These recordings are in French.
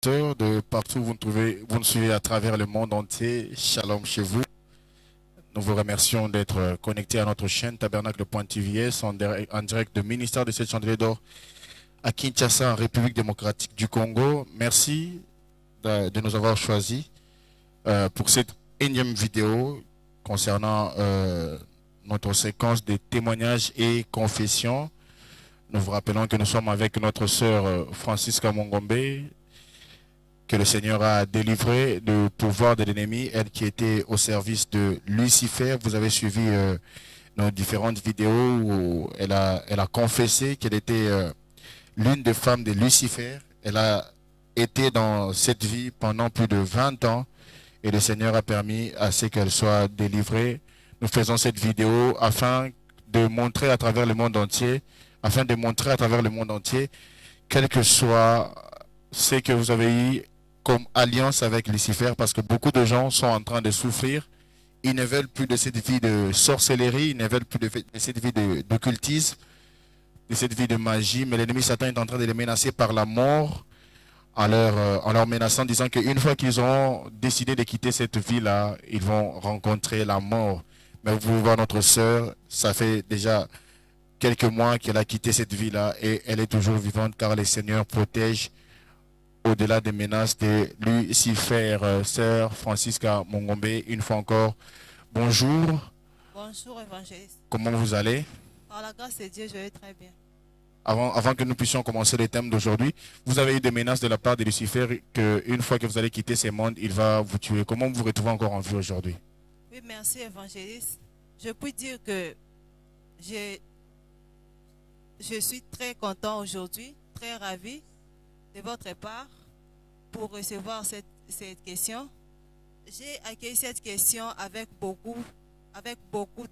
De partout où vous nous suivez à travers le monde entier. Shalom chez vous. Nous vous remercions d'être connectés à notre chaîne Tabernacle.tvs en direct du ministère de 7 chandeliers d'or à Kinshasa, en République démocratique du Congo. Merci de nous avoir choisis pour cette énième vidéo concernant notre séquence de témoignages et confessions. Nous vous rappelons que nous sommes avec notre sœur Francisca Mongombe, que le Seigneur a délivré du pouvoir de l'ennemi, elle qui était au service de Lucifer. Vous avez suivi nos différentes vidéos où elle a confessé qu'elle était l'une des femmes de Lucifer. Elle a été dans cette vie pendant plus de 20 ans et le Seigneur a permis à ce qu'elle soit délivrée. Nous faisons cette vidéo afin de montrer à travers le monde entier, quel que soit ce que vous avez eu comme alliance avec Lucifer, parce que beaucoup de gens sont en train de souffrir. Ils ne veulent plus de cette vie de sorcellerie, ils ne veulent plus de cette vie d'occultisme, de cette vie de magie, mais l'ennemi Satan est en train de les menacer par la mort, en leur menaçant, disant qu'une fois qu'ils auront décidé de quitter cette vie-là, ils vont rencontrer la mort. Mais vous pouvez voir notre sœur, ça fait déjà quelques mois qu'elle a quitté cette vie-là et elle est toujours vivante car le Seigneur protège au-delà des menaces de Lucifer. Sœur Francisca Mongombe, une fois encore, bonjour. Bonjour, évangéliste. Comment vous allez? Par la grâce de Dieu, je vais très bien. Avant que nous puissions commencer le thème d'aujourd'hui, vous avez eu des menaces de la part de Lucifer qu'une fois que vous allez quitter ce monde, il va vous tuer. Comment vous vous retrouvez encore en vie aujourd'hui? Oui, merci, évangéliste. Je peux dire que je suis très content aujourd'hui, très ravi de votre part pour recevoir cette question. J'ai accueilli cette question avec beaucoup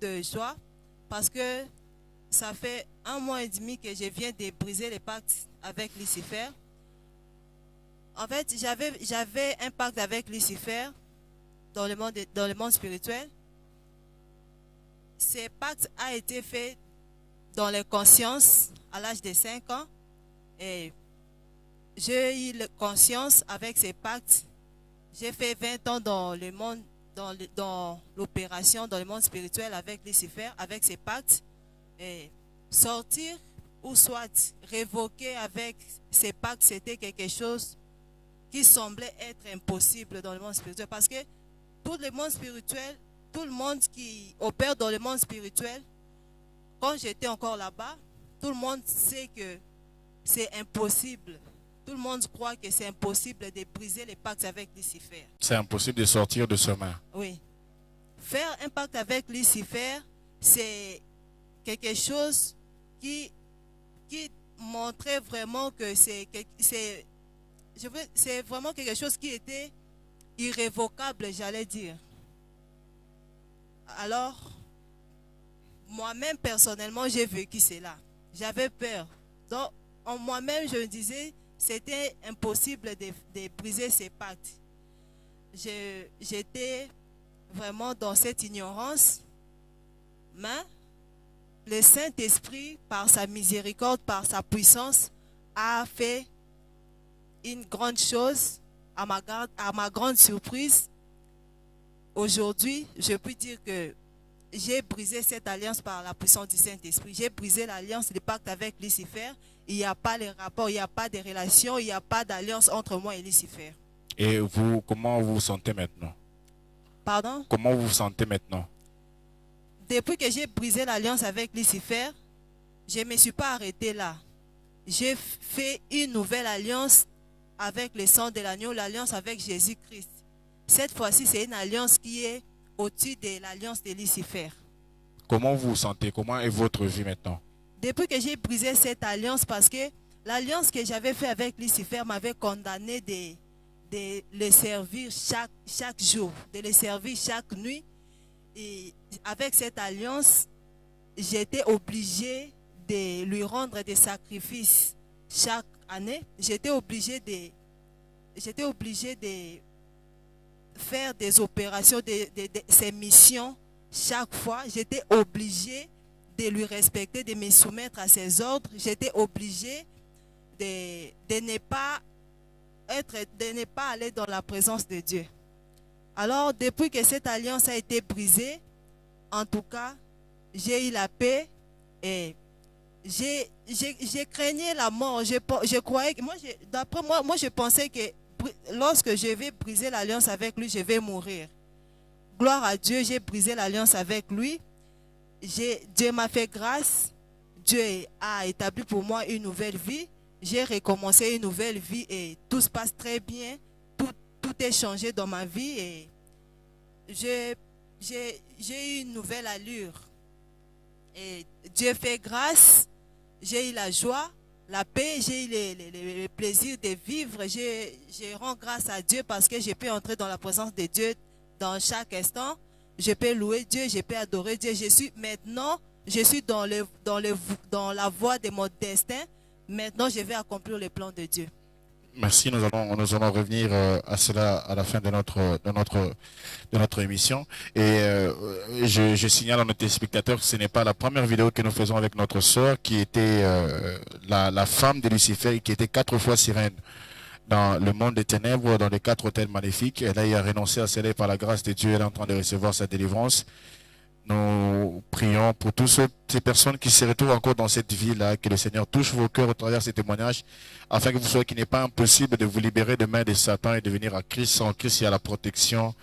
de joie parce que ça fait 1 mois et demi que je viens de briser les pactes avec Lucifer. En fait, j'avais un pacte avec Lucifer dans le monde spirituel. Ce pacte a été fait dans les consciences à l'âge de 5 ans. Et j'ai eu conscience avec ces pactes. J'ai fait 20 ans dans le monde, dans l'opération, dans le monde spirituel avec Lucifer, avec ces pactes. Et sortir ou soit révoquer avec ces pactes, c'était quelque chose qui semblait être impossible dans le monde spirituel. Parce que tout le monde spirituel, tout le monde qui opère dans le monde spirituel, quand j'étais encore là-bas, tout le monde sait que c'est impossible. Tout le monde croit que c'est impossible de briser les pactes avec Lucifer. C'est impossible de sortir de ce main. Oui. Faire un pacte avec Lucifer, c'est quelque chose qui montrait vraiment que c'est vraiment quelque chose qui était irrévocable, j'allais dire. Alors, moi-même, personnellement, j'ai vécu cela. J'avais peur. Donc, en moi-même, je me disais, c'était impossible de briser ces pactes. J'étais vraiment dans cette ignorance. Mais le Saint-Esprit, par sa miséricorde, par sa puissance, a fait une grande chose à ma grande surprise. Aujourd'hui, je peux dire que j'ai brisé cette alliance par la puissance du Saint-Esprit. J'ai brisé l'alliance, le pacte avec Lucifer. Il n'y a pas de rapport, il n'y a pas de relation, il n'y a pas d'alliance entre moi et Lucifer. Et vous, comment vous vous sentez maintenant? Pardon? Comment vous vous sentez maintenant? Depuis que j'ai brisé l'alliance avec Lucifer, je ne me suis pas arrêté là. J'ai fait une nouvelle alliance avec le sang de l'agneau, l'alliance avec Jésus-Christ. Cette fois-ci, c'est une alliance qui est au-dessus de l'alliance de Lucifer. Comment vous vous sentez? Comment est votre vie maintenant? Depuis que j'ai brisé cette alliance, parce que l'alliance que j'avais faite avec Lucifer m'avait condamné de le servir chaque jour, de le servir chaque nuit. Et avec cette alliance, j'étais obligé de lui rendre des sacrifices chaque année. J'étais obligé de faire des opérations, ces missions chaque fois. J'étais obligé de lui respecter, de me soumettre à ses ordres. J'étais obligé de ne pas de ne pas aller dans la présence de Dieu. Alors, depuis que cette alliance a été brisée, en tout cas, j'ai eu la paix et j'ai craigné la mort. Je croyais que, d'après moi, je pensais que lorsque je vais briser l'alliance avec lui, je vais mourir. Gloire à Dieu, j'ai brisé l'alliance avec lui. Dieu m'a fait grâce. Dieu a établi pour moi une nouvelle vie. J'ai recommencé une nouvelle vie et tout se passe très bien. Tout est changé dans ma vie et j'ai eu une nouvelle allure. Et Dieu fait grâce. J'ai eu la joie, la paix, j'ai eu le plaisir de vivre. Je rends grâce à Dieu parce que je peux entrer dans la présence de Dieu dans chaque instant. Je peux louer Dieu, je peux adorer Dieu. Maintenant, je suis dans la voie de mon destin. Maintenant, je vais accomplir le plan de Dieu. Merci, nous allons revenir à cela à la fin de notre émission. Et je signale à nos téléspectateurs que ce n'est pas la première vidéo que nous faisons avec notre sœur qui était la femme de Lucifer et qui était 4 fois sirène dans le monde des ténèbres, dans les 4 hôtels maléfiques. Elle a renoncé à cela par la grâce de Dieu. Elle est en train de recevoir sa délivrance. Nous prions pour toutes ces personnes qui se retrouvent encore dans cette vie-là, que le Seigneur touche vos cœurs au travers de ces témoignages, afin que vous soyez qu'il n'est pas impossible de vous libérer de main de Satan et de venir à Christ. En Christ, il y a la protection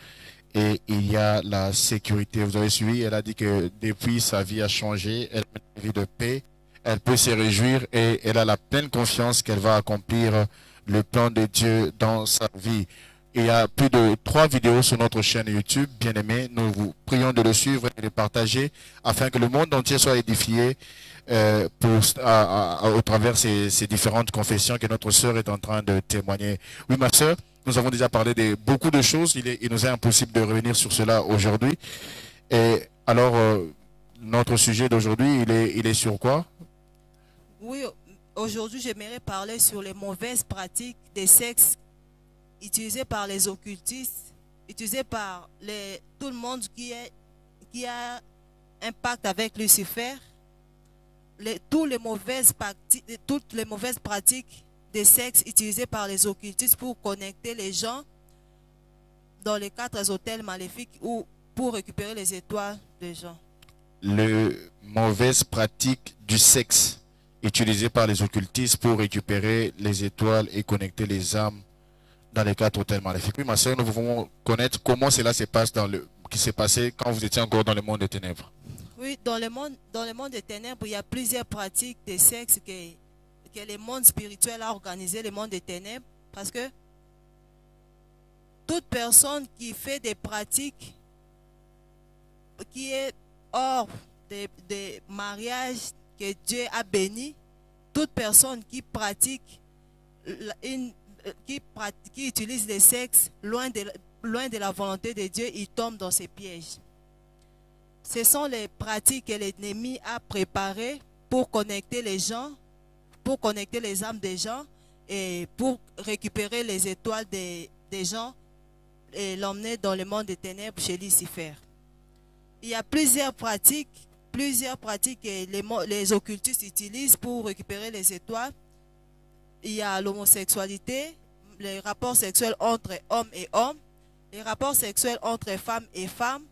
et il y a la sécurité. Vous avez suivi, elle a dit que depuis, sa vie a changé, elle a une vie de paix, elle peut se réjouir et elle a la pleine confiance qu'elle va accomplir le plan de Dieu dans sa vie. Il y a plus de 3 vidéos sur notre chaîne YouTube, bien aimé. Nous vous prions de le suivre et de le partager afin que le monde entier soit édifié au travers ces différentes confessions que notre sœur est en train de témoigner. Oui, ma sœur, nous avons déjà parlé de beaucoup de choses. Il nous est impossible de revenir sur cela aujourd'hui. Et alors, notre sujet d'aujourd'hui, il est sur quoi? Oui, aujourd'hui, j'aimerais parler sur les mauvaises pratiques des sexes utilisés par les occultistes, utilisés par tout le monde qui a impact avec Lucifer, toutes les mauvaises pratiques des sexes utilisées par les occultistes pour connecter les gens dans les 4 hôtels maléfiques ou pour récupérer les étoiles des gens. Les mauvaises pratiques du sexe utilisées par les occultistes pour récupérer les étoiles et connecter les âmes dans les 4 hôtels maléfiques. Oui, ma soeur, nous voulons connaître comment cela se passe qui s'est passé quand vous étiez encore dans le monde des ténèbres. Oui, dans le monde des ténèbres, il y a plusieurs pratiques de sexe que le monde spirituel a organisé, le monde des ténèbres, parce que toute personne qui fait des pratiques qui est hors des mariages que Dieu a bénis, toute personne qui pratique qui utilise le sexe loin de la volonté de Dieu, il tombe dans ces pièges. Ce sont les pratiques que l'ennemi a préparées pour connecter les gens, pour connecter les âmes des gens et pour récupérer les étoiles des gens et l'emmener dans le monde des ténèbres chez Lucifer. Il y a plusieurs pratiques que les occultistes utilisent pour récupérer les étoiles. Il y a l'homosexualité, les rapports sexuels entre hommes et hommes, les rapports sexuels entre femmes et femmes,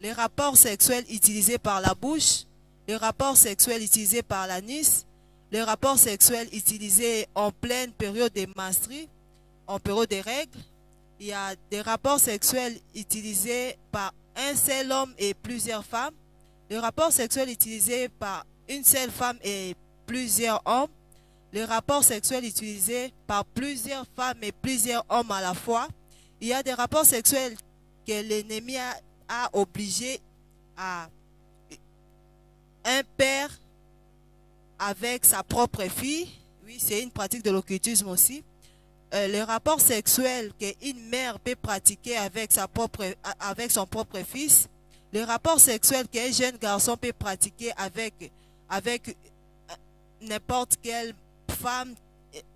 les rapports sexuels utilisés par la bouche, les rapports sexuels utilisés par l'anus, les rapports sexuels utilisés en pleine période de menstrues, en période de règles. Il y a des rapports sexuels utilisés par un seul homme et plusieurs femmes, les rapports sexuels utilisés par une seule femme et plusieurs hommes, les rapports sexuels utilisés par plusieurs femmes et plusieurs hommes à la fois. Il y a des rapports sexuels que l'ennemi a obligé à un père avec sa propre fille. Oui, c'est une pratique de l'occultisme aussi. Les rapports sexuels qu'une mère peut pratiquer avec son propre fils. Les rapports sexuels qu'un jeune garçon peut pratiquer avec n'importe quelle femme,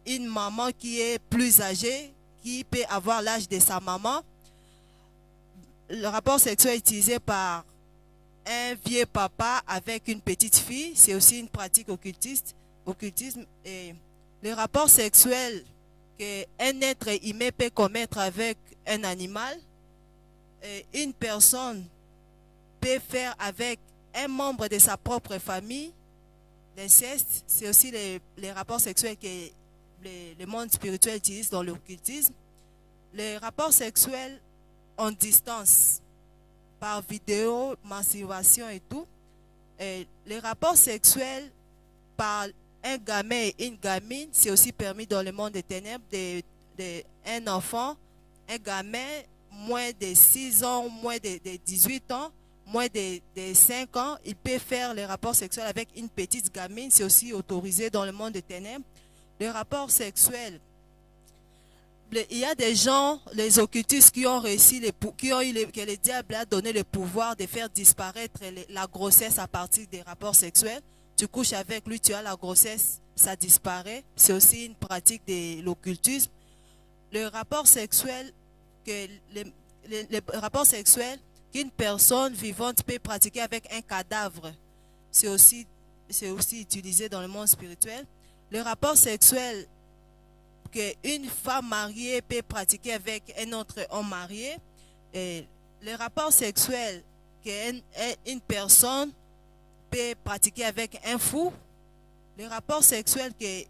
une maman qui est plus âgée, qui peut avoir l'âge de sa maman. Le rapport sexuel utilisé par un vieux papa avec une petite fille, c'est aussi une pratique occultisme. Et les rapports sexuels qu'un être humain peut commettre avec un animal, une personne peut faire avec un membre de sa propre famille. L'inceste, c'est aussi les rapports sexuels que le monde spirituel utilise dans l'occultisme. Les rapports sexuels en distance, par vidéo, masturbation et tout. Et les rapports sexuels par un gamin et une gamine, c'est aussi permis dans le monde des ténèbres. Un enfant, un gamin, moins de 6 ans, moins de 18 ans, moins de 5 ans, il peut faire les rapports sexuels avec une petite gamine. C'est aussi autorisé dans le monde des ténèbres. Les rapports sexuels, il y a des gens, les occultistes, qui ont réussi, que le diable a donné le pouvoir de faire disparaître la grossesse à partir des rapports sexuels. Tu couches avec lui, tu as la grossesse, ça disparaît. C'est aussi une pratique de l'occultisme. Le rapport sexuel, les rapports sexuels qu'une personne vivante peut pratiquer avec un cadavre, c'est aussi utilisé dans le monde spirituel. Le rapport sexuel qu'une femme mariée peut pratiquer avec un autre homme marié, et le rapport sexuel qu'une personne peut pratiquer avec un fou, le rapport sexuel que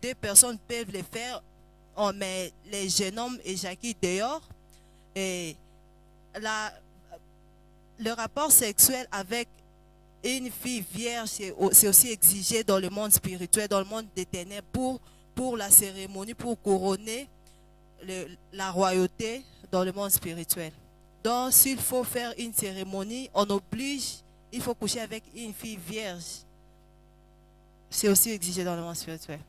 deux personnes peuvent le faire, mais les jeunes hommes éjaculent dehors, et le rapport sexuel avec une fille vierge, c'est aussi exigé dans le monde spirituel, dans le monde des ténèbres, pour la cérémonie, pour couronner la royauté dans le monde spirituel. Donc, s'il faut faire une cérémonie, on oblige, il faut coucher avec une fille vierge. C'est aussi exigé dans le monde spirituel.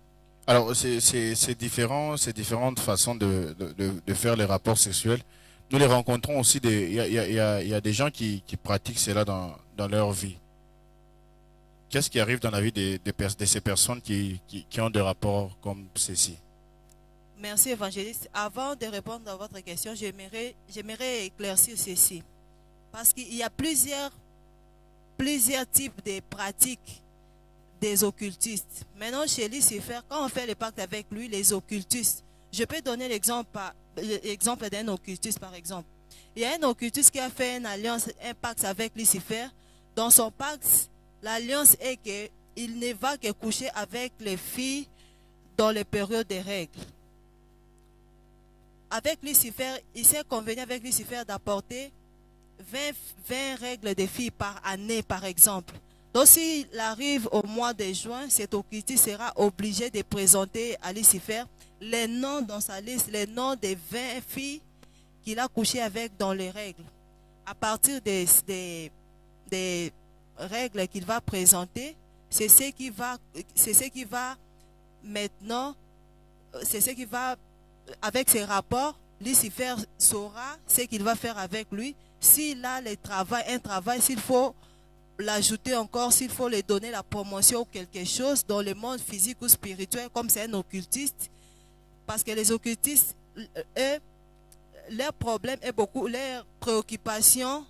Alors, c'est différent, c'est différentes façons de faire les rapports sexuels. Nous les rencontrons aussi, il y a des gens qui pratiquent cela dans leur vie. Qu'est-ce qui arrive dans la vie de ces personnes qui ont des rapports comme ceci? Merci, évangéliste. Avant de répondre à votre question, j'aimerais éclaircir ceci. Parce qu'il y a plusieurs types de pratiques des occultistes. Maintenant, chez Lucifer, quand on fait le pacte avec lui, les occultistes, je peux donner l'exemple d'un occultiste, par exemple. Il y a un occultiste qui a fait une alliance, un pacte avec Lucifer. Dans son pacte, l'alliance est qu'il ne va que coucher avec les filles dans les périodes des règles. Avec Lucifer, il s'est convenu avec Lucifer d'apporter 20 règles de filles par année, par exemple. Donc, s'il arrive au mois de juin, cet occultiste sera obligé de présenter à Lucifer les noms dans sa liste, les noms des 20 filles qu'il a couché avec dans les règles. À partir des règles qu'il va présenter, c'est ce qui va maintenant, avec ses rapports, Lucifer saura ce qu'il va faire avec lui. S'il a un travail, s'il faut l'ajouter encore, s'il faut lui donner la promotion ou quelque chose dans le monde physique ou spirituel, comme c'est un occultiste. Parce que les occultistes, eux, leur problème est beaucoup, leur préoccupation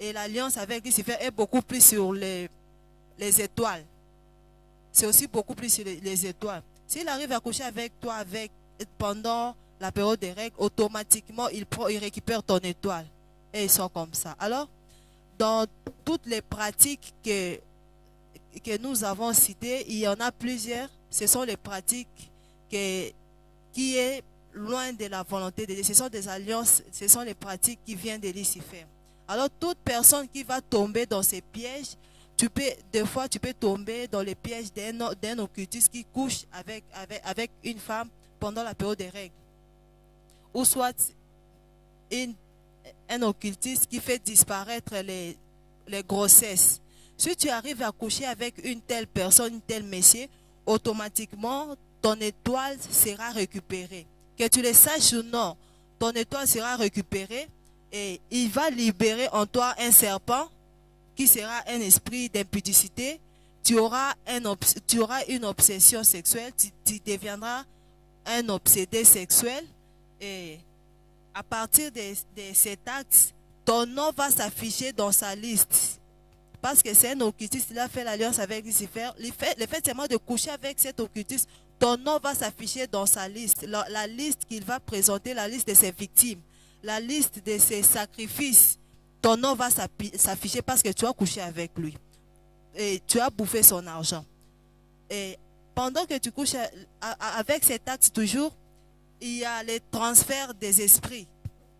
et l'alliance avec Lucifer est beaucoup plus sur les étoiles. C'est aussi beaucoup plus sur les étoiles. S'il arrive à coucher avec toi pendant la période des règles, automatiquement, il récupère ton étoile. Et ils sont comme ça. Alors, dans toutes les pratiques que nous avons citées, il y en a plusieurs. Ce sont les pratiques qui est loin de la volonté de Dieu. Ce sont des alliances, ce sont les pratiques qui viennent de Lucifer. Alors, toute personne qui va tomber dans ces pièges, des fois, tu peux tomber dans les pièges d'un occultiste qui couche avec une femme pendant la période des règles. Ou soit un occultiste qui fait disparaître les grossesses. Si tu arrives à coucher avec une telle personne, une telle monsieur, automatiquement, ton étoile sera récupérée. Que tu le saches ou non, ton étoile sera récupérée et il va libérer en toi un serpent qui sera un esprit d'impudicité. Tu auras une obsession sexuelle, tu deviendras un obsédé sexuel et à partir de cet acte, ton nom va s'afficher dans sa liste parce que c'est un occultiste, il a fait l'alliance avec Lucifer. Le fait seulement de coucher avec cet occultiste, ton nom va s'afficher dans sa liste. La liste qu'il va présenter, la liste de ses victimes, la liste de ses sacrifices. Ton nom va s'afficher parce que tu as couché avec lui. Et tu as bouffé son argent. Et pendant que tu couches avec cet acte toujours, il y a les transferts des esprits,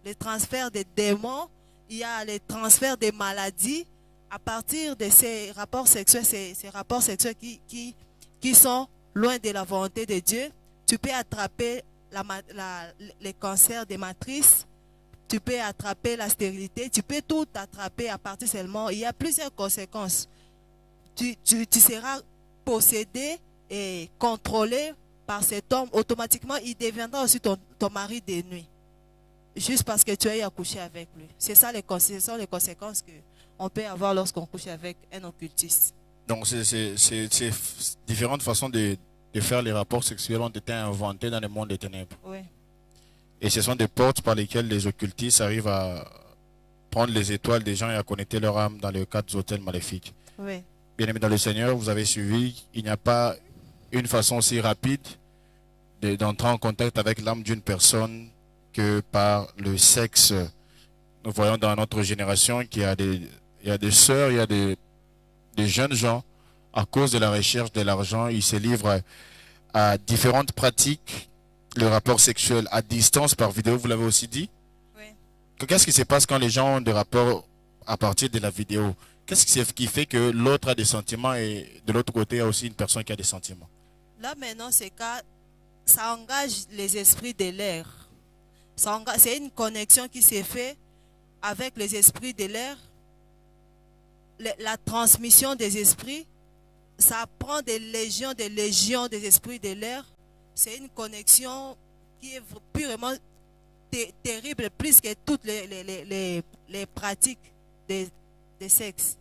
les transferts des démons, il y a les transferts des maladies à partir de ces rapports sexuels, ces rapports sexuels qui sont loin de la volonté de Dieu. Tu peux attraper les cancers des matrices, tu peux attraper la stérilité, tu peux tout attraper à partir seulement. Il y a plusieurs conséquences. Tu seras possédé et contrôlé par cet homme. Automatiquement, il deviendra aussi ton mari de nuit. Juste parce que tu as eu à coucher avec lui. C'est ça ce sont les conséquences qu'on peut avoir lorsqu'on couche avec un occultiste. Donc, ces différentes façons de faire les rapports sexuels ont été inventées dans le monde des ténèbres. Oui. Et ce sont des portes par lesquelles les occultistes arrivent à prendre les étoiles des gens et à connecter leur âme dans les quatre hôtels maléfiques. Oui. Bien-aimés dans le Seigneur, vous avez suivi, il n'y a pas une façon aussi rapide d'entrer en contact avec l'âme d'une personne que par le sexe. Nous voyons dans notre génération qu'il y a des sœurs, il y a des jeunes gens, à cause de la recherche de l'argent, ils se livrent à différentes pratiques, le rapport sexuel à distance par vidéo, vous l'avez aussi dit. Oui. Qu'est-ce qui se passe quand les gens ont des rapports à partir de la vidéo? Qu'est-ce qui fait que l'autre a des sentiments et de l'autre côté, il y a aussi une personne qui a des sentiments? Là maintenant, ça engage les esprits de l'air. C'est une connexion qui s'est faite avec les esprits de l'air. La transmission des esprits, ça prend des légions des esprits de l'air. C'est une connexion qui est purement terrible, plus que toutes les pratiques de sexe.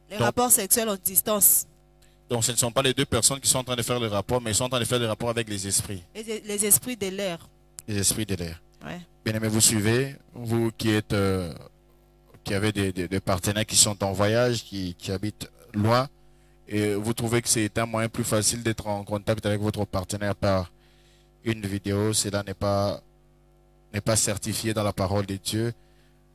Les rapports sexuels en distance. Donc ce ne sont pas les deux personnes qui sont en train de faire le rapport, mais ils sont en train de faire le rapport avec les esprits. Les esprits de l'air. Les esprits de l'air. Ouais. Bien aimé, vous suivez, vous qui êtes qui avez des partenaires qui sont en voyage, qui habitent loin, et vous trouvez que c'est un moyen plus facile d'être en contact avec votre partenaire par une vidéo. Cela n'est pas certifié dans la parole de Dieu.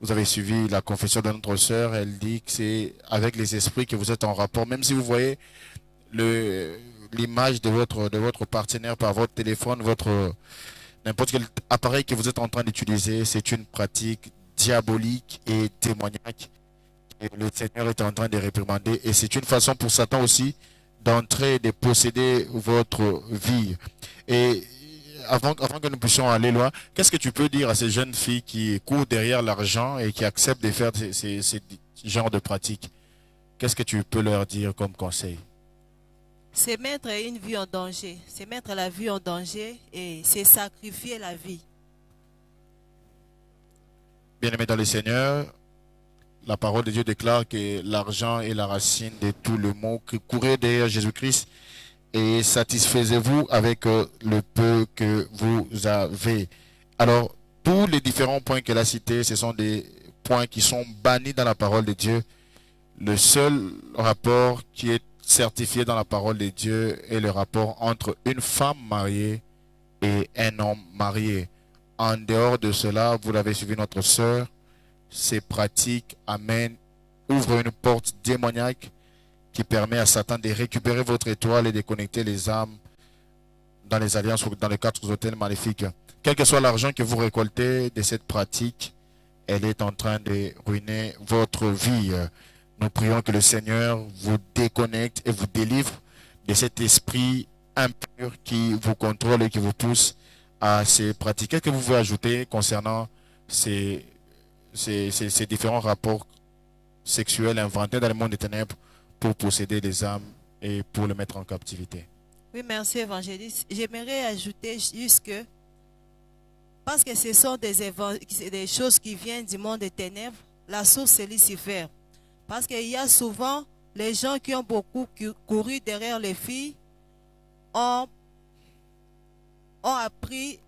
Vous avez suivi la confession de notre sœur, elle dit que c'est avec les esprits que vous êtes en rapport, même si vous voyez l'image de votre partenaire par votre téléphone, n'importe quel appareil que vous êtes en train d'utiliser, c'est une pratique diabolique et démoniaque. Et le Seigneur est en train de réprimander. Et c'est une façon pour Satan aussi d'entrer et de posséder votre vie. Et avant que nous puissions aller loin, qu'est-ce que tu peux dire à ces jeunes filles qui courent derrière l'argent et qui acceptent de faire ces genres de pratiques? Qu'est-ce que tu peux leur dire comme conseil? C'est mettre une vie en danger. C'est mettre la vie en danger et c'est sacrifier la vie. Bien-aimés dans le Seigneur, la parole de Dieu déclare que l'argent est la racine de tout le mot. Que courez derrière Jésus-Christ et satisfaisez-vous avec le peu que vous avez. Alors, tous les différents points qu'elle a cités, ce sont des points qui sont bannis dans la parole de Dieu. Le seul rapport qui est certifié dans la parole de Dieu est le rapport entre une femme mariée et un homme marié. En dehors de cela, vous l'avez suivi notre sœur, ces pratiques ouvrent une porte démoniaque qui permet à Satan de récupérer votre étoile et de connecter les âmes dans les alliances ou dans les quatre hôtels maléfiques. Quel que soit l'argent que vous récoltez de cette pratique, elle est en train de ruiner votre vie. Nous prions que le Seigneur vous déconnecte et vous délivre de cet esprit impur qui vous contrôle et qui vous pousse à ces pratiques. Qu'est-ce que vous pouvez ajouter concernant ces différents rapports sexuels inventés dans le monde des ténèbres pour posséder les âmes et pour les mettre en captivité? Oui, merci évangéliste. J'aimerais ajouter juste que, parce que ce sont des choses qui viennent du monde des ténèbres, la source c'est Lucifer. Parce qu'il y a souvent les gens qui ont beaucoup couru derrière les filles ont appris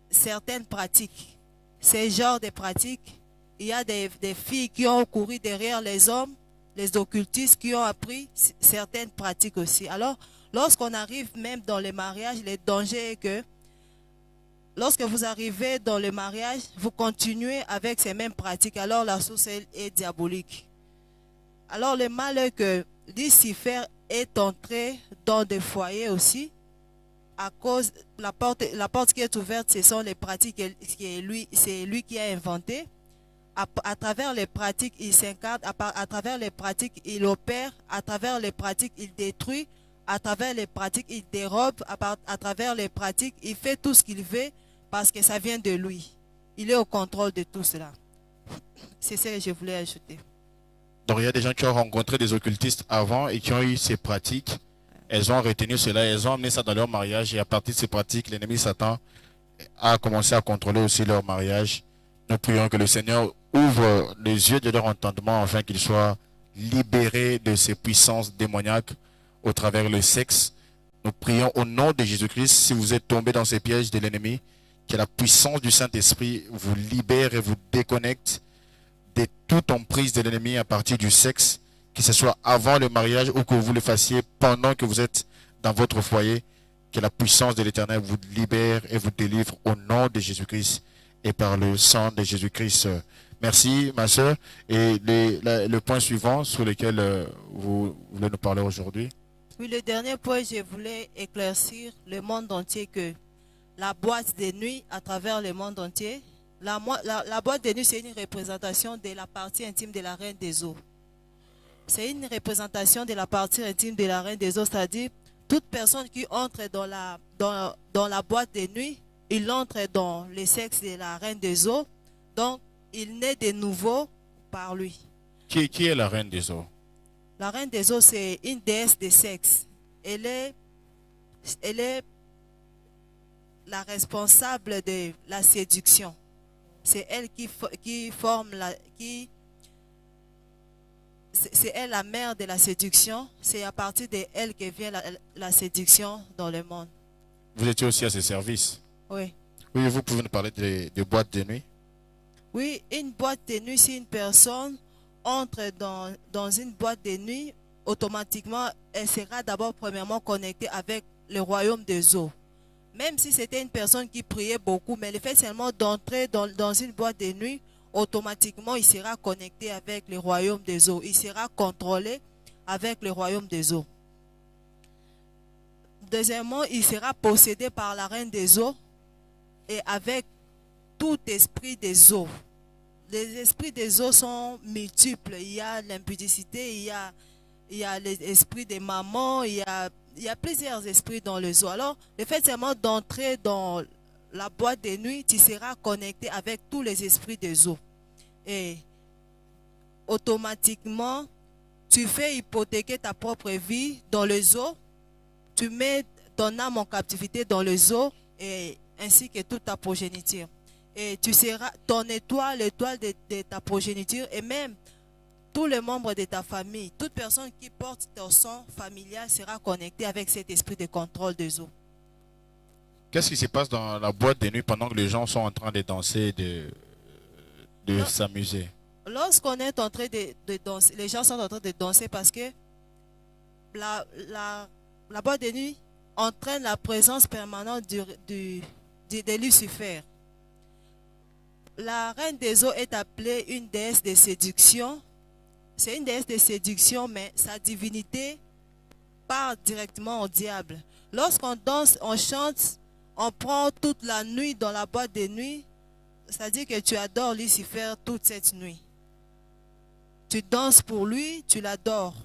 certaines pratiques. Ces genres de pratiques, il y a des filles qui ont couru derrière les hommes les occultistes qui ont appris certaines pratiques aussi. Alors, lorsqu'on arrive même dans les mariages, le danger est que lorsque vous arrivez dans le mariage, vous continuez avec ces mêmes pratiques, alors la source est diabolique. Alors le mal est que Lucifer est entré dans des foyers aussi, à cause la porte qui est ouverte, ce sont les pratiques que c'est lui qui a inventé. À travers les pratiques, il s'incarne, à travers les pratiques, il opère, à travers les pratiques, il détruit, à travers les pratiques, il dérobe, à travers les pratiques, il fait tout ce qu'il veut parce que ça vient de lui. Il est au contrôle de tout cela. C'est ce que je voulais ajouter. Donc il y a des gens qui ont rencontré des occultistes avant et qui ont eu ces pratiques. Elles ont retenu cela, elles ont amené ça dans leur mariage et à partir de ces pratiques, l'ennemi Satan a commencé à contrôler aussi leur mariage. Nous prions que le Seigneur ouvre les yeux de leur entendement afin qu'ils soient libérés de ces puissances démoniaques au travers le sexe. Nous prions au nom de Jésus-Christ, si vous êtes tombés dans ces pièges de l'ennemi, que la puissance du Saint-Esprit vous libère et vous déconnecte de toute emprise de l'ennemi à partir du sexe, que ce soit avant le mariage ou que vous le fassiez pendant que vous êtes dans votre foyer. Que la puissance de l'Éternel vous libère et vous délivre au nom de Jésus-Christ et par le sang de Jésus-Christ. Merci, ma soeur. Et le point suivant sur lequel vous voulez nous parler aujourd'hui. Oui, le dernier point, je voulais éclaircir le monde entier que la boîte de nuit à travers le monde entier, la boîte de nuit, c'est une représentation de la partie intime de la reine des eaux. C'est une représentation de la partie intime de la reine des eaux, c'est-à-dire toute personne qui entre dans la boîte de nuit, il entre dans le sexe de la reine des eaux, donc il naît de nouveau par lui. Qui est la reine des eaux? La reine des eaux, c'est une déesse de sexe. Elle est la responsable de la séduction. C'est elle c'est elle la mère de la séduction. C'est à partir de elle que vient la séduction dans le monde. Vous étiez aussi à ce service? Oui. Oui, vous pouvez nous parler de boîtes de nuit? Oui, une boîte de nuit, si une personne entre dans une boîte de nuit, automatiquement, elle sera d'abord premièrement connectée avec le royaume des eaux. Même si c'était une personne qui priait beaucoup, mais le fait seulement d'entrer dans une boîte de nuit, automatiquement, il sera connecté avec le royaume des eaux. Il sera contrôlé avec le royaume des eaux. Deuxièmement, il sera possédé par la reine des eaux et avec tout esprit des eaux. Les esprits des eaux sont multiples. Il y a l'impudicité, il y a l'esprit des mamans, il y a plusieurs esprits dans les eaux. Alors, le fait seulement d'entrer dans la boîte de nuit, tu seras connecté avec tous les esprits des eaux. Et automatiquement, tu fais hypothéquer ta propre vie dans les eaux. Tu mets ton âme en captivité dans les eaux et ainsi que toute ta progéniture. Et tu seras ton étoile, l'étoile de ta progéniture et même tous les membres de ta famille, toute personne qui porte ton sang familial sera connectée avec cet esprit de contrôle des eaux. Qu'est-ce qui se passe dans la boîte de nuit pendant que les gens sont en train de danser, de s'amuser? Lorsqu'on est en train de danser, les gens sont en train de danser parce que la boîte de nuit entraîne la présence permanente de Lucifer. La reine des eaux est appelée une déesse de séduction. C'est une déesse de séduction, mais sa divinité part directement au diable. Lorsqu'on danse, on chante, on prend toute la nuit dans la boîte de nuit, c'est-à-dire que tu adores Lucifer toute cette nuit. Tu danses pour lui, tu l'adores.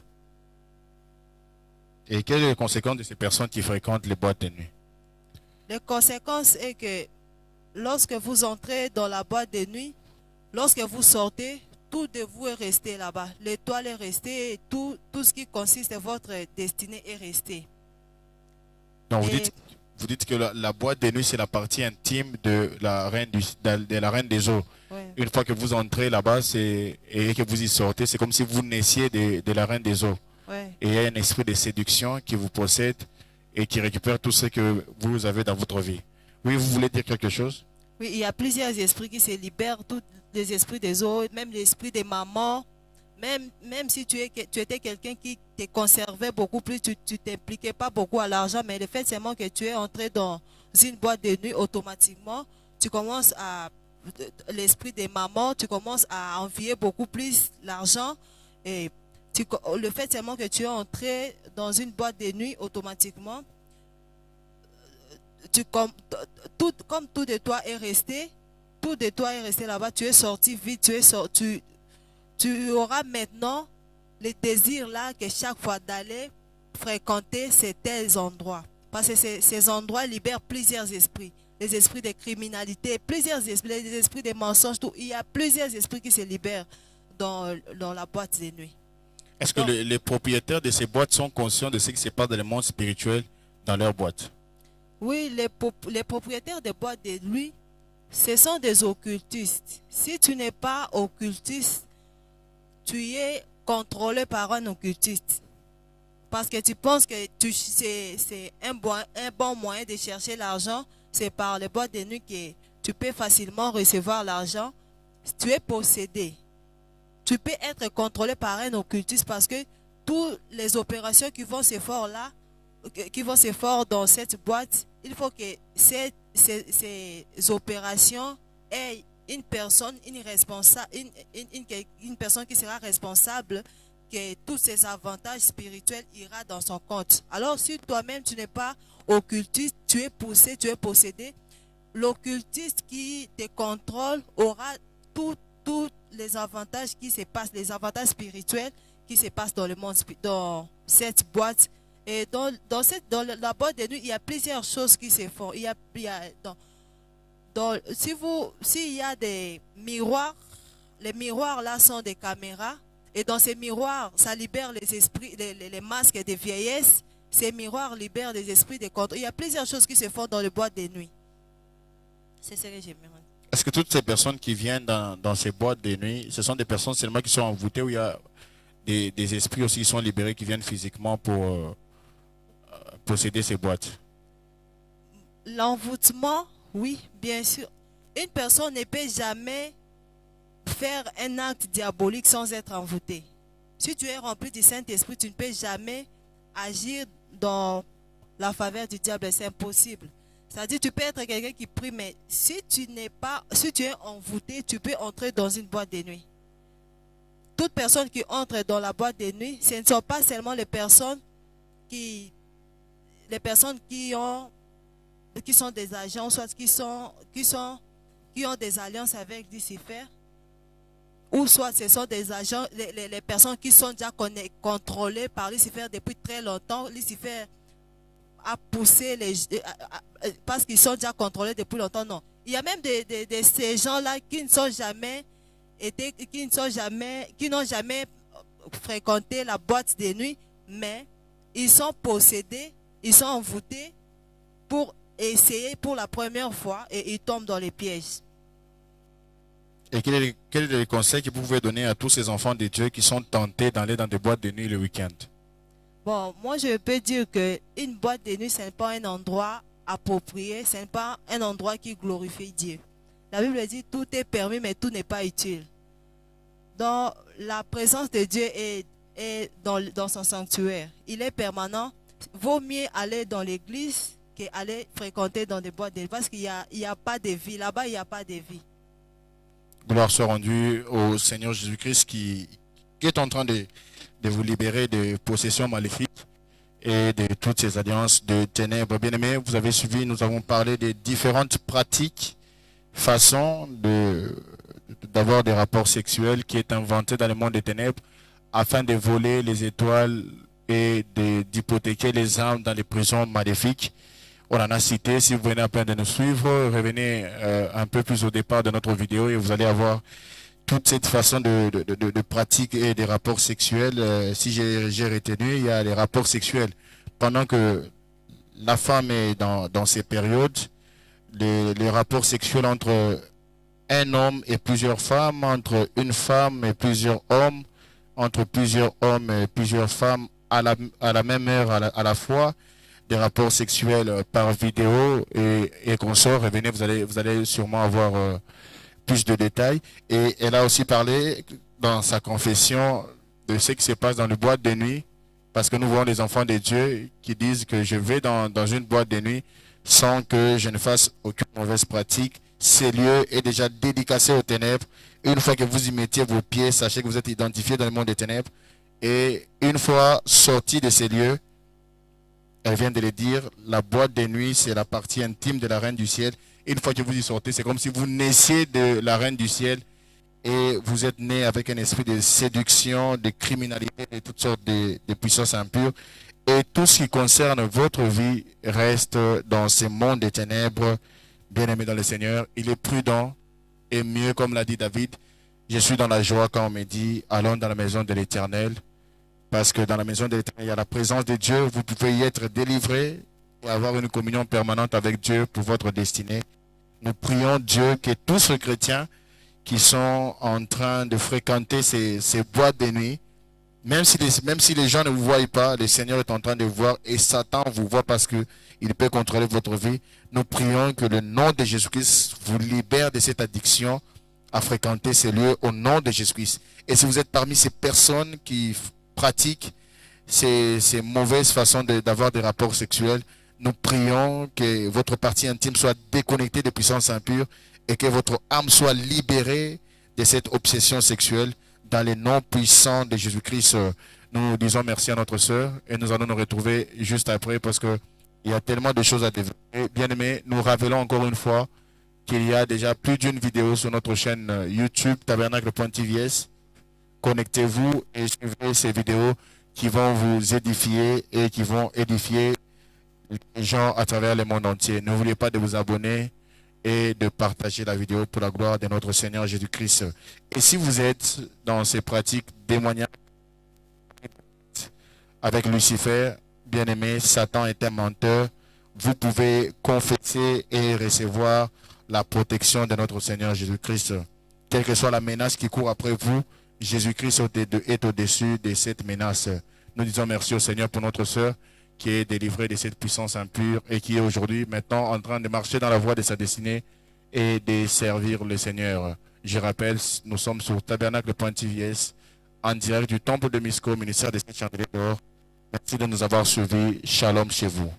Et quelles sont les conséquences de ces personnes qui fréquentent les boîtes de nuit? Les conséquences est que lorsque vous entrez dans la boîte de nuit, lorsque vous sortez, tout de vous est resté là-bas. L'étoile est restée et tout ce qui consiste à votre destinée est resté. Donc vous dites que la boîte de nuit, c'est la partie intime de la reine, des eaux. Ouais. Une fois que vous entrez là-bas et que vous y sortez, c'est comme si vous naissiez de la reine des eaux. Ouais. Et il y a un esprit de séduction qui vous possède et qui récupère tout ce que vous avez dans votre vie. Oui, vous voulez dire quelque chose? Oui, il y a plusieurs esprits qui se libèrent, tous les esprits des eaux, même l'esprit des mamans, Même si tu étais quelqu'un qui te conservait beaucoup plus, tu t'impliquais pas beaucoup à l'argent, mais le fait seulement que tu es entré dans une boîte de nuit, automatiquement, tu commences à, l'esprit des mamans, tu commences à envier beaucoup plus l'argent. Et le fait seulement que tu es entré dans une boîte de nuit, automatiquement, comme tout de toi est resté, tout de toi est resté là-bas, tu es sorti vite, tu auras maintenant le désir là que chaque fois d'aller fréquenter ces tels endroits. Parce que ces endroits libèrent plusieurs esprits. Les esprits de criminalité, plusieurs esprits, les esprits de mensonges, tout. Il y a plusieurs esprits qui se libèrent dans la boîte de nuit. Est-ce que les propriétaires de ces boîtes sont conscients de ce qui se passe dans le monde spirituel dans leur boîte? Oui, les propriétaires des boîtes de nuit, ce sont des occultistes. Si tu n'es pas occultiste, tu es contrôlé par un occultiste. Parce que tu penses que c'est un bon moyen de chercher l'argent. C'est par les boîtes de nuit que tu peux facilement recevoir l'argent. Tu es possédé. Tu peux être contrôlé par un occultiste parce que toutes les opérations qui vont se faire là, qui vont se faire dans cette boîte, il faut que ces opérations aient une personne, une personne qui sera responsable que tous ces avantages spirituels ira dans son compte. Alors si toi-même tu n'es pas occultiste, tu es poussé, tu es possédé, l'occultiste qui te contrôle aura tous les avantages qui se passent, les avantages spirituels qui se passent dans le monde, dans cette boîte. Et dans la boîte de nuit, il y a plusieurs choses qui se font. S'il y a des miroirs, les miroirs là sont des caméras. Et dans ces miroirs, ça libère les esprits, les masques de vieillesse. Ces miroirs libèrent les esprits de contrôle. Il y a plusieurs choses qui se font dans les boîtes de nuit. C'est ce que j'aimerais. Est-ce que toutes ces personnes qui viennent dans ces boîtes de nuit, ce sont des personnes seulement qui sont envoûtées ou il y a des esprits aussi qui sont libérés qui viennent physiquement pour posséder ces boîtes? L'envoûtement, oui, bien sûr. Une personne ne peut jamais faire un acte diabolique sans être envoûté. Si tu es rempli du Saint-Esprit, tu ne peux jamais agir dans la faveur du diable. C'est impossible. C'est-à-dire, tu peux être quelqu'un qui prie, mais si tu es envoûté, tu peux entrer dans une boîte de nuit. Toute personne qui entre dans la boîte de nuit, ce ne sont pas seulement les personnes qui sont des agents, soit qui ont des alliances avec Lucifer, ou soit ce sont des agents, les personnes qui sont déjà contrôlées par Lucifer depuis très longtemps. Lucifer a poussé parce qu'ils sont déjà contrôlés depuis longtemps. Non. Il y a même de ces gens-là qui n'ont jamais fréquenté la boîte de nuit, mais ils sont possédés, ils sont envoûtés pour essayer pour la première fois et ils tombent dans les pièges. Et quel est le conseil que vous pouvez donner à tous ces enfants de Dieu qui sont tentés d'aller dans des boîtes de nuit le week-end? Bon, moi je peux dire qu'une boîte de nuit, ce n'est pas un endroit approprié, ce n'est pas un endroit qui glorifie Dieu. La Bible dit tout est permis, mais tout n'est pas utile. Donc, la présence de Dieu est dans son sanctuaire. Il est permanent. Vaut mieux aller dans l'église qu'aller fréquenter dans des boîtes de nuit parce qu'il n'y a pas de vie. Là-bas, il n'y a pas de vie. Gloire soit rendue au Seigneur Jésus-Christ qui est en train de vous libérer de possessions maléfiques et de toutes ces alliances de ténèbres. Bien-aimés, vous avez suivi, nous avons parlé des différentes pratiques, façons d'avoir des rapports sexuels qui est inventé dans le monde des ténèbres afin de voler les étoiles et d'hypothéquer les âmes dans les prisons maléfiques. On en a cité. Si vous venez à peine de nous suivre, revenez un peu plus au départ de notre vidéo et vous allez avoir toute cette façon de pratique et des rapports sexuels. Si j'ai retenu, il y a les rapports sexuels. Pendant que la femme est dans ces périodes, les rapports sexuels entre un homme et plusieurs femmes, entre une femme et plusieurs hommes, entre plusieurs hommes et plusieurs femmes à la même heure à la fois, des rapports sexuels par vidéo et consorts. Revenez, vous allez sûrement avoir plus de détails. Et elle a aussi parlé dans sa confession de ce qui se passe dans le boîte de nuit, parce que nous voyons des enfants de Dieu qui disent que je vais dans une boîte de nuit sans que je ne fasse aucune mauvaise pratique. Ce lieu est déjà dédicacé aux ténèbres. Une fois que vous y mettiez vos pieds, sachez que vous êtes identifié dans le monde des ténèbres. Et une fois sorti de ces lieux, elle vient de le dire, la boîte de nuit, c'est la partie intime de la Reine du Ciel. Une fois que vous y sortez, c'est comme si vous naissiez de la Reine du Ciel et vous êtes né avec un esprit de séduction, de criminalité, de toutes sortes de puissances impures. Et tout ce qui concerne votre vie reste dans ce monde des ténèbres. Bien-aimé dans le Seigneur, il est prudent et mieux, comme l'a dit David, je suis dans la joie quand on me dit, allons dans la maison de l'Éternel. Parce que dans la maison de l'Éternel, il y a la présence de Dieu. Vous pouvez y être délivré et avoir une communion permanente avec Dieu pour votre destinée. Nous prions Dieu que tous ces chrétiens qui sont en train de fréquenter ces boîtes de nuit, même si les gens ne vous voient pas, le Seigneur est en train de vous voir et Satan vous voit parce qu'il peut contrôler votre vie. Nous prions que le nom de Jésus-Christ vous libère de cette addiction à fréquenter ces lieux au nom de Jésus-Christ. Et si vous êtes parmi ces personnes qui pratiquent ces mauvaises façons d'avoir des rapports sexuels, nous prions que votre partie intime soit déconnectée des puissances impures et que votre âme soit libérée de cette obsession sexuelle. Dans les noms puissants de Jésus-Christ, nous disons merci à notre sœur et nous allons nous retrouver juste après parce qu'il y a tellement de choses à développer. Bien-aimés, nous rappelons encore une fois qu'il y a déjà plus d'une vidéo sur notre chaîne YouTube tabernacle.tvs. Connectez-vous et suivez ces vidéos qui vont vous édifier et qui vont édifier les gens à travers le monde entier. N'oubliez pas de vous abonner et de partager la vidéo pour la gloire de notre Seigneur Jésus-Christ. Et si vous êtes dans ces pratiques démoniaques avec Lucifer, bien-aimé, Satan est un menteur, vous pouvez confesser et recevoir la protection de notre Seigneur Jésus-Christ. Quelle que soit la menace qui court après vous, Jésus-Christ est au-dessus de cette menace. Nous disons merci au Seigneur pour notre sœur qui est délivrée de cette puissance impure et qui est aujourd'hui maintenant en train de marcher dans la voie de sa destinée et de servir le Seigneur. Je rappelle, nous sommes sur tabernacle.tvs en direct du temple de Misco, ministère des Saints Chandeliers d'Or. Merci de nous avoir suivis. Shalom chez vous.